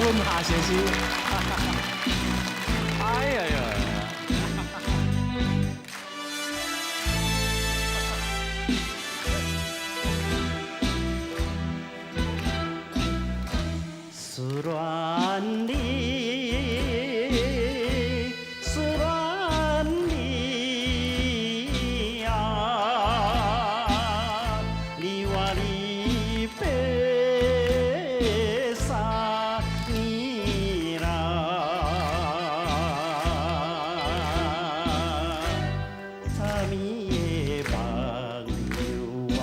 文夏先生。哎呀呀！思恋你，思恋你啊，你我离别3年啦，昨暝的梦游玩，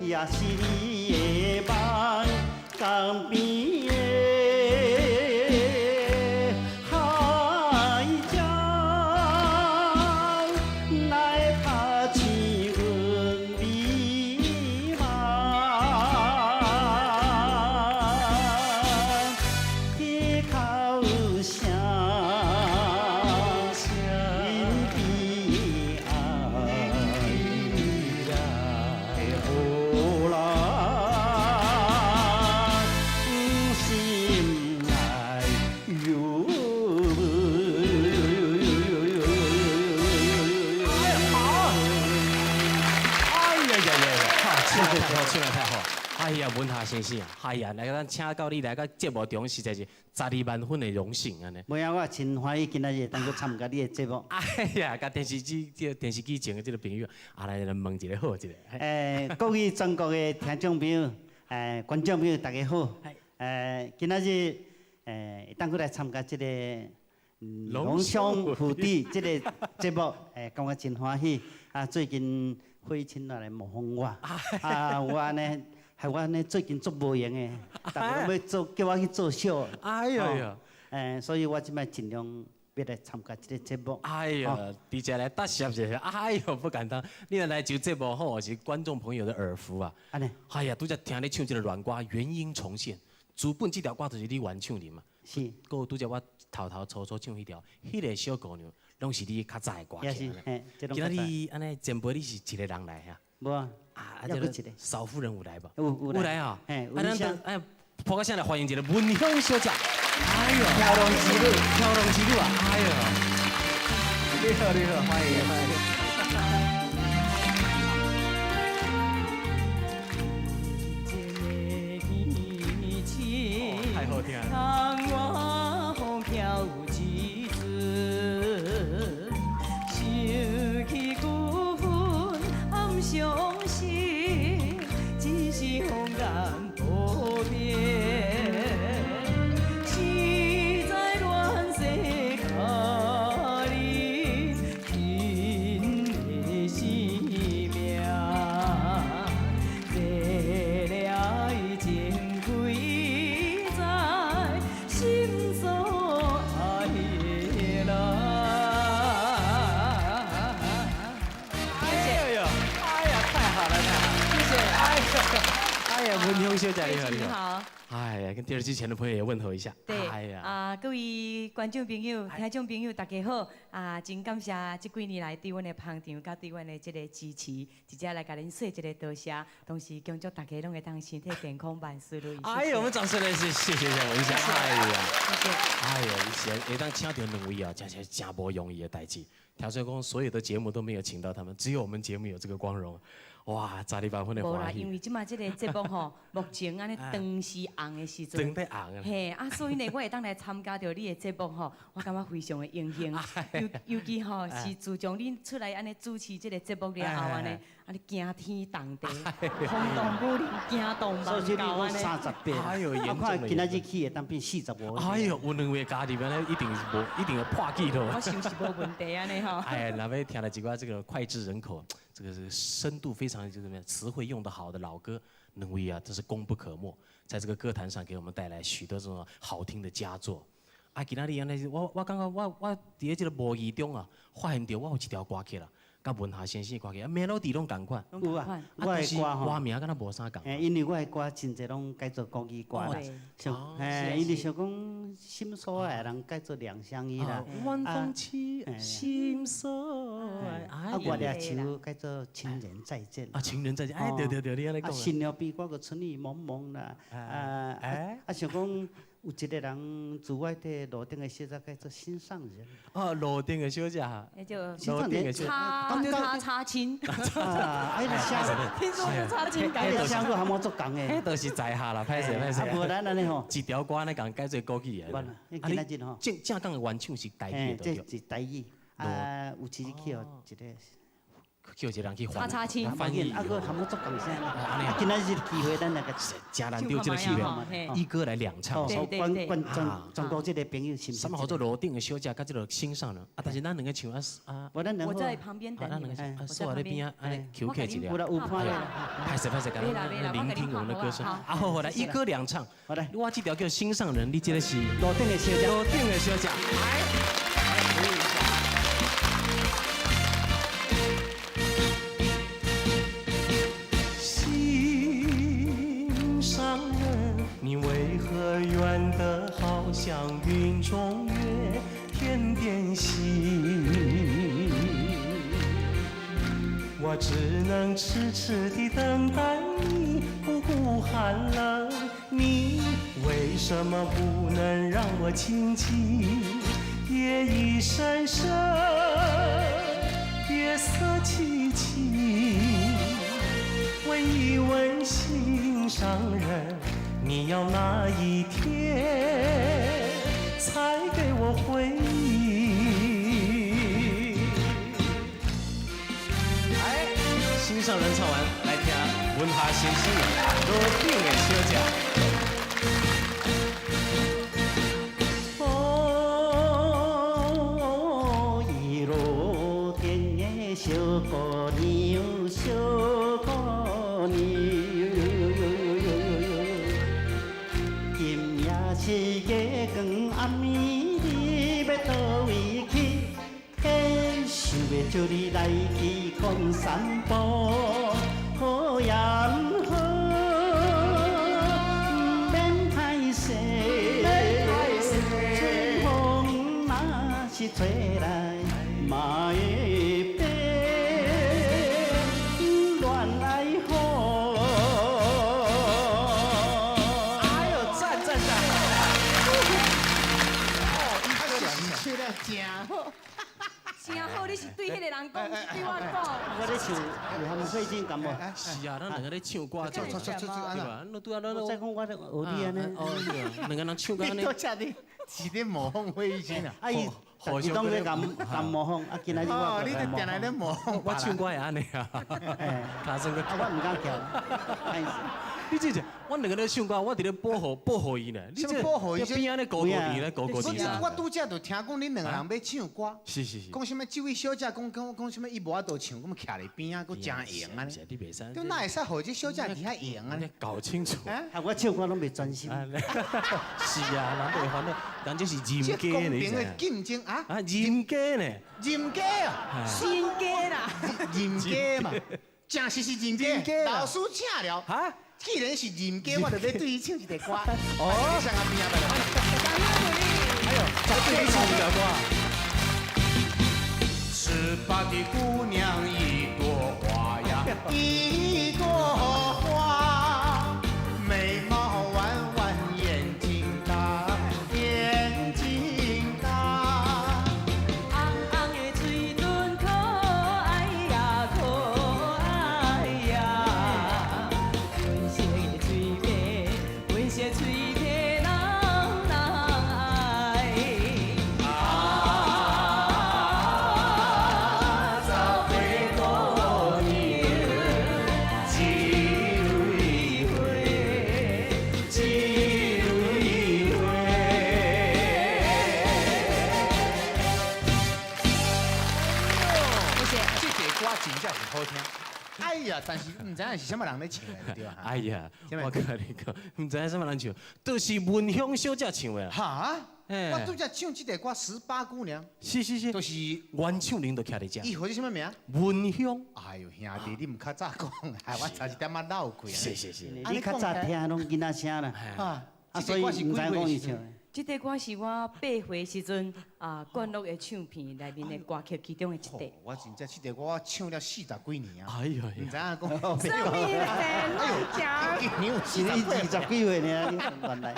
也是你的梦。江边的海鸟，来拍醒阮迷茫。溪口声，林边爱的雨来。心内有哎呀呀呀呀！唱得太好，唱得太好！哎呀，文夏先生啊，哎呀，来咱请到你来到节目中，实在是12万分的荣幸安尼。无影，我真欢喜今仔日当去参加你的节目。哎呀，甲电视机前的这个朋友，来问一个好一个。各位全国的听众朋友，观众朋友，大家好。今仔日当去来参加这个龙兄虎弟这个节目，感觉真欢喜。最近辉亲来模仿我，我呢，害我呢最近做无闲的，大家要做叫我去做秀。哎呀呀！所以我即摆尽量要来参加这个节目。哎呀，伫遮来答谢一下，哎呦不简单！你若来就节目好，是观众朋友的耳福啊。安尼。哎呀，拄则听你唱这个软歌，原音重现。主本这条歌就是你原唱的嘛。是。还有拄则我头初唱迄条，迄个小姑娘，拢是你较早的歌曲。也是，今仔日安尼前辈你是一个人来呀？无啊。这个少夫人有来吧？有来啊！有咱播个声来欢迎一个文香小姐。哎呦，漂亮之女，漂亮之女啊！哎呦，你好，欢迎欢迎。太好听了。相信只是风眼无边，实在乱世教你拼的性命，为了情归在心所爱的人。哎呀，文香小姐你好，你好。哎呀，跟电视机前的朋友也问候一下。对。哎呀。各位观众朋友、听众朋友，大家好。真感谢这几年来对阮的捧场，甲对阮的这个支持，直接来甲恁说一个多谢。同时恭祝大家拢会当身体健康、万事如意。哎呀，我们掌声来谢谢文香。哎呀，谢谢。哎呀，会当请到2位啊，真是真无容易的代志。听说讲所有的节目都没有请到他们，只有我们节目有这个光荣。哇，12万分的欢喜。因为即马即个节目吼，目前安尼灯是红的时阵，灯在红啊。嘿，所以呢，我会当来参加到你的节目吼，我感觉非常的荣幸。尤其吼是自从你出来安尼主持这个节目了后安尼，安尼惊天动地，轰动武林，惊动万所以你教安尼。30遍。哎呦，严重我看今仔日去会当变45。哎呦，有2位加入安尼，一定会破纪录。我想是无问题安尼吼。哎，那位听了几挂这个脍炙人口，这个深度非常就是什么词汇用得好的老歌，2位啊，真是功不可没，在这个歌坛上给我们带来许多这种好听的佳作。啊，今仔日安尼，我感觉我伫这个无意中啊，发现到我有一条歌曲啦，甲文夏先生歌曲，melody 拢共款。有啊，我的歌吼，歌名敢若无啥共。因为我的歌真侪拢改做国语歌啦，因为想讲心所爱人改做两相依啦。晚风起，心所爱。我俩唱改做情人再见。情人再见，对，你安尼讲。新娘比我个春意蒙蒙啦，想讲有一个人住我伫路顶的小姐叫做心上人。哦，路顶的小姐哈，那就路顶的小姐，插亲，啊，哎，声，听说是插亲哎，改的。声佫含我做工迄的。都是在下啦，歹势歹势。啊，无咱安尼吼，一条歌安尼共改做歌曲完了，的。今仔日吼，正讲的原唱是台哎，这语的，是台语，啊，有时去哦一个。叫一个人去翻插亲翻译。啊，佫含我做工声。安尼啊，今仔日机会，咱来个。真难得这个机会，一哥来两唱。全国这个朋友是。什么好做楼顶的小姐，甲这个心上人啊，但是咱两个唱啊，我在旁边等你们。坐在那边啊，安尼求客一下。有拍嘞。拍摄，聆听我们的歌声。啊，好，来一哥两唱。好来，我这条叫心上人，你这个是楼顶的小姐。楼顶的小姐，来。你为何远得好像云中月，天边星？我只能痴痴地等待你，不顾寒冷。你为什么不能让我亲近？夜已深深，月色凄凄。问一问心上人，你要哪一天才给我回应？哎，心上人唱完，来听问下心上人，路顶的小姐。哦，伊路顶的小姑娘，小姑娘。是月光暗暝，你要倒位去？嘿，想要招你来去讲散步，好也唔好，免歹势。春风若是吹来，嘛会飞，恋爱好。真好，你是对迄个人讲，对我讲。我咧唱有含费劲感无？是啊，咱两个咧唱歌，对吧？对啊，咱我再讲我咧学你安尼。哦，两个人唱歌安尼。多谢你，是咧模仿费劲啊！啊伊当咧甲模仿，啊今仔日我哦，你就定来咧模仿。我唱歌会安尼啊，卡声个。啊我唔敢跳，你这是，我两个咧唱歌，我伫咧保护伊呢。什么保护伊？边仔咧高低咧，高低啥？我拄则就听讲恁两个人要唱歌，是。讲什么？这位小姐讲什么？伊无法度唱，咁徛咧边啊，佫真赢啊！你袂使。都哪会使互这小姐伫遐赢啊？搞清楚。啊我唱歌拢袂专心。是啊，人袂烦恼，人这是人家公呢，平的竞争啊！啊，人家呢？人家啊！新家啦，人家嘛，正是人家。老师请了啊！既然是人家，我就要对伊唱一个歌。哦，上阿边啊，还有，再对伊唱一条歌。十八的姑娘一朵花呀，一朵花，眉毛弯弯，眼睛大，眼睛大。红红的嘴唇可爱呀，可爱呀。微笑的嘴皮，微笑嘴皮人人爱。走回过年，一蕊花，一蕊花。谢谢，这个歌真正是好听。哎呀，但是唔知影是什么人咧唱的，对吧？哎呀，我跟你讲，唔知影什么人唱，都是文香小姐唱的啦。哈，哎我拄则唱这个歌《18姑娘》，是，都是原唱人都徛伫遮。伊号是什么名？文香。哎呦，兄弟，你唔较早讲，害我差一点仔漏气啊！是。你较早听拢囡仔声啦，啊，所以唔知讲伊唱的。这个歌是我8岁时阵灌录的唱片内面的歌曲其中的一块。我真正这个歌我唱了40几年啊！哎呀，唔知影讲，什么乱讲？你有是你20几岁呢，你原来。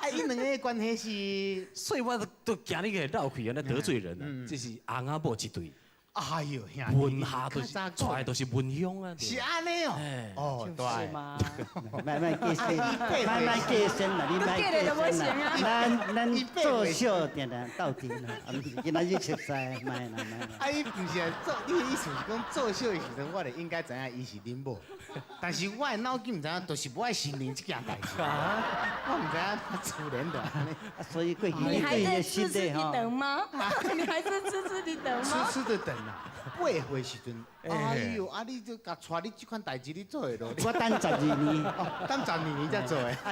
啊，伊两个的关系是，所以我都惊你个绕开啊，那得罪人啊，这是翁仔某一对，哎呦，文下都是出来都是文乡啊，是安尼哦，哦，就是嘛，卖过身，卖过身啦，你卖过身啦。咱做小定定斗阵啦，今仔日熟悉，卖啦。啊，伊不是做，你的意思是讲做小的时阵，我就应该知影伊是恁某，但是我的脑筋唔知影，就是不爱承认这件代志啊，我唔知影自然的安尼。所以过去你还在心痴痴的地等吗？你还是痴痴地等吗？痴痴的等啊，8岁时阵，哎呦，啊你就甲带你这款代志你做会落，我等12年，哦，等12年才做的。啊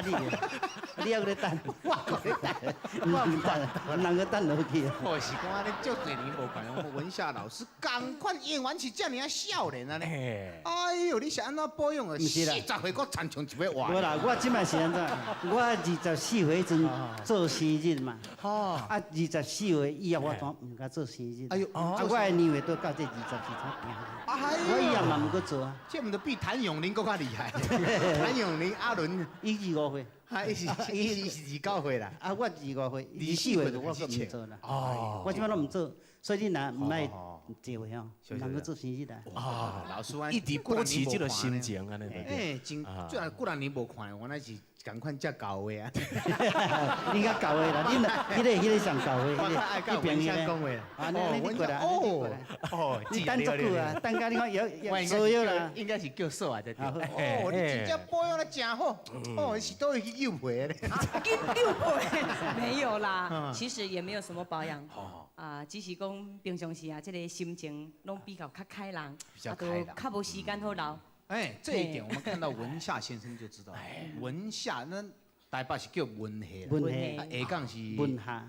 你还搁咧等，我搁咧等，我唔等，人个等落去啊。我是讲安尼，足多年无看，我们文夏老师同款演员是这么啊少年啊呢。哎呦，你是安怎保养的？40岁搁参像一尾活。无啦，我即摆是安怎？我24岁阵做生日嘛，啊24岁以后我当唔敢做生日。哎呦，啊我的年岁都到这24才行。我以后嘛唔搁做啊。这唔得比谭咏麟搁较厉害。谭咏麟、阿伦，伊25岁，啊，伊是29岁啦。啊我25岁，24岁我搁唔做啦。哦，我即摆都唔做，所以你若唔爱聚会吼，人搁做生日啦。哦，老师啊，一直保持这个心情啊，那个。哎，真，最近几年无看，原来是同款遮高的啊。你较高的啦，你迄个上高的，迄边讲话啦。啊，你过来，哦，你等足久啊，等甲你看有所有啦。应该是叫瘦啊，这对。哦，你真正保养得真好，哦，是都会去诱陪的。诱陪没有啦，其实也没有什么保养。啊，只是讲平常时啊，这个心情拢比较开朗，较无时间好留。哎，这一点我们看到文夏先生就知道，文夏那台北是叫文夏，下港是文夏，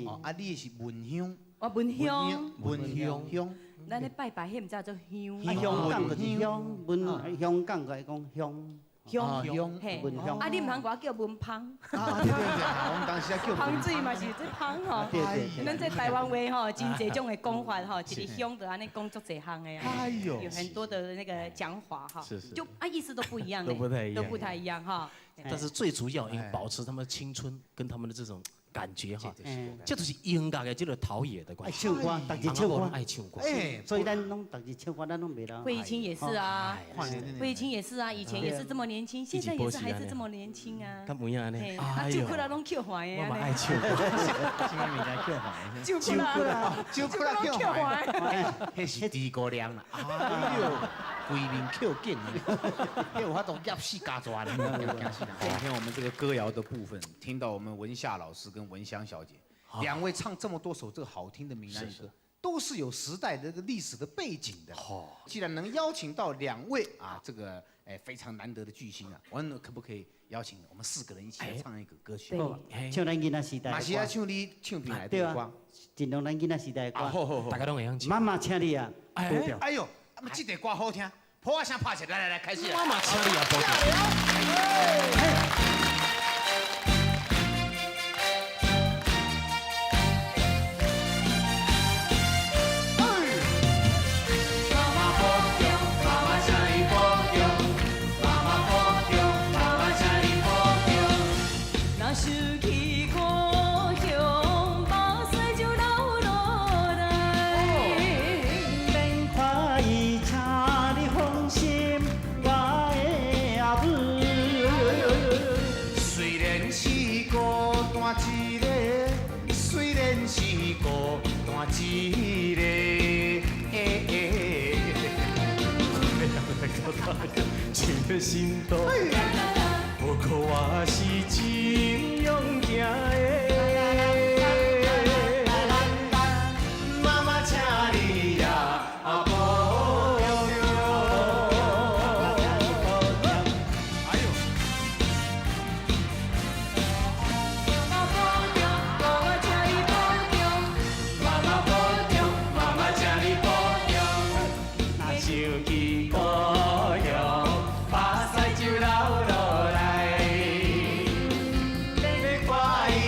哦，啊，你是文乡，我文乡，乡，咱咧拜拜迄毋知做乡，香港就是香，香港个讲香。香，嘿，文香。啊，你唔通我叫文芳？啊，对，我们当时叫芳水嘛是这芳吼。对。咱这台湾话吼，真侪种的讲法吼，一个乡的安尼讲足侪项的啊。哎呦，有很多的那个讲法哈，是，就意思都不一样，都不太一样哈。但是最主要，因为保持他们的青春跟他们的这种感觉哈，这就是音乐的这个陶冶的关系。爱唱歌，逐日唱歌，爱唱歌。哎，所以咱拢逐日唱歌，咱拢袂老。费玉清也是啊，费玉清也是啊，以前也是这么年轻，现在也是还是这么年轻啊。干不一样呢？啊，就哭了拢扣怀的。我嘛爱唱歌，今天人家扣怀。就哭了扣怀。迄是地姑娘啦，哎呦，规面扣紧的，迄有法度夹死家抓的。今天我们这个歌谣的部分，听到我们文夏老师跟文香小姐两位唱这么多首这个好听的闽南语歌，都是有时代的这个历史的背景的。既然能邀请到两位啊，这个非常难得的巨星啊，我们可不可以邀请我们4个人一起来唱一个歌曲？唱咱囡仔时代的歌。马西亚唱你唱片来的歌。尽量咱囡仔时代的歌。大家都会唱。妈妈请你啊，哎呦，这个歌好听，破声拍起来，来开始。妈妈请你啊，保证。情的心动，不过我是真勇行的。妈妈，请你呀，保重。哎呦！妈妈保重，妈妈请你保重。妈妈保重，妈妈请你保重。那手机保重。把菜就留落来，要怪伊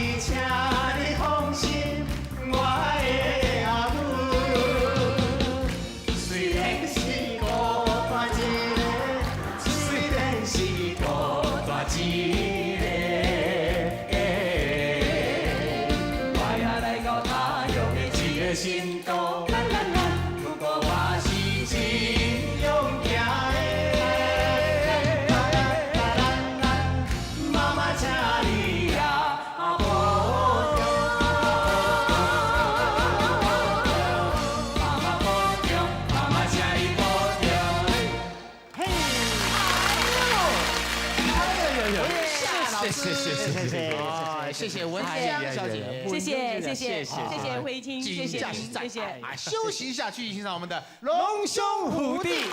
谢谢文香小姐，谢谢慧清，谢谢谢您，谢谢。啊，休息一下，继续欣赏我们的龙兄虎弟。